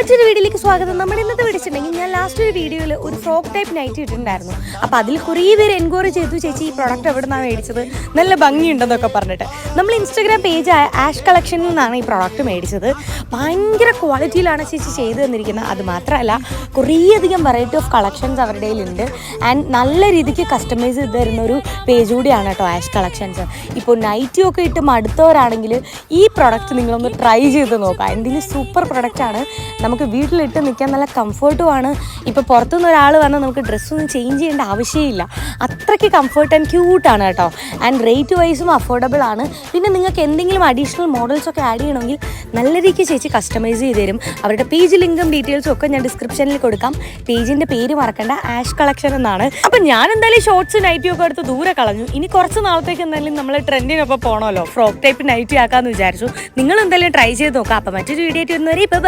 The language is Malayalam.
മറ്റൊരു വീഡിയോയിലേക്ക് സ്വാഗതം. നമ്മുടെ ഇന്നത്തെ വിളിച്ചിട്ടുണ്ടെങ്കിൽ ഞാൻ ലാസ്റ്റ് ഒരു വീഡിയോയിൽ ഒരു ഫ്രോക്ക് ടൈപ്പ് നൈറ്റ് ഇട്ടിട്ടുണ്ടായിരുന്നു. അപ്പോൾ അതിൽ കുറേ പേര് എൻക്വയറി ചെയ്തു, ചേച്ചി ഈ പ്രോഡക്റ്റ് എവിടെ നിന്നാണ് മേടിച്ചത്, നല്ല ഭംഗിയുണ്ടെന്നൊക്കെ പറഞ്ഞിട്ട്. നമ്മൾ ഇൻസ്റ്റാഗ്രാം പേജ് ആഷ് കളക്ഷനിൽ നിന്നാണ് ഈ പ്രോഡക്റ്റ് മേടിച്ചത്. ഭയങ്കര ക്വാളിറ്റിയിലാണ് ചേച്ചി ചെയ്തു തന്നിരിക്കുന്നത്. അത് മാത്രമല്ല കുറേയധികം വെറൈറ്റി ഓഫ് കളക്ഷൻസ് അവരുടെ കയ്യിലുണ്ട്. ആൻഡ് നല്ല രീതിക്ക് കസ്റ്റമൈസ് ചെയ്ത് തരുന്ന ഒരു പേജ് കൂടിയാണ് കേട്ടോ ആഷ് കളക്ഷൻസ്. ഇപ്പോൾ നൈറ്റിയൊക്കെ ഇട്ട് മടുത്തവരാണെങ്കിൽ ഈ പ്രോഡക്റ്റ് നിങ്ങളൊന്ന് ട്രൈ ചെയ്ത് നോക്കാം. എന്തെങ്കിലും സൂപ്പർ പ്രൊഡക്റ്റാണ്. നമുക്ക് വീട്ടിലിട്ട് നിൽക്കാൻ നല്ല കംഫർട്ടുമാണ്. ഇപ്പോൾ പുറത്തുനിന്ന് ഒരാൾ വന്നാൽ നമുക്ക് ഡ്രസ്സൊന്നും ചേഞ്ച് ചെയ്യേണ്ട ആവശ്യമില്ല. അത്രയ്ക്ക് കംഫർട്ട് ആൻഡ് ക്യൂട്ടാണ് കേട്ടോ. ആൻഡ് റേറ്റ് വൈസും അഫോർഡബിൾ ആണ്. പിന്നെ നിങ്ങൾക്ക് എന്തെങ്കിലും അഡീഷണൽ മോഡൽസൊക്കെ ആഡ് ചെയ്യണമെങ്കിൽ നല്ല രീതിക്ക് ചേച്ചി കസ്റ്റമൈസ് ചെയ്ത് തരും. അവരുടെ പേജ് ലിങ്കും ഡീറ്റെയിൽസും ഒക്കെ ഞാൻ ഡിസ്ക്രിപ്ഷനിൽ കൊടുക്കാം. പേജിൻ്റെ പേര് മറക്കണ്ട, ആഷ് കളക്ഷൻ എന്നാണ്. അപ്പം ഞാൻ എന്തായാലും ഷോർട്സ് നൈറ്റിയും ഒക്കെ എടുത്ത് ദൂരെ കളഞ്ഞു. ഇനി കുറച്ച് നാളത്തേക്ക് എന്തായാലും നമ്മൾ ട്രെൻഡിനൊപ്പം പോകണമല്ലോ, ഫ്രോക്ക് ടൈപ്പ് നൈറ്റി ആക്കാമെന്ന് വിചാരിച്ചു. നിങ്ങൾ എന്തായാലും ട്രൈ ചെയ്ത് നോക്കാം. അപ്പം മറ്റൊരു വീഡിയോ ആയിട്ട് വരുന്നവരെ ഇപ്പോൾ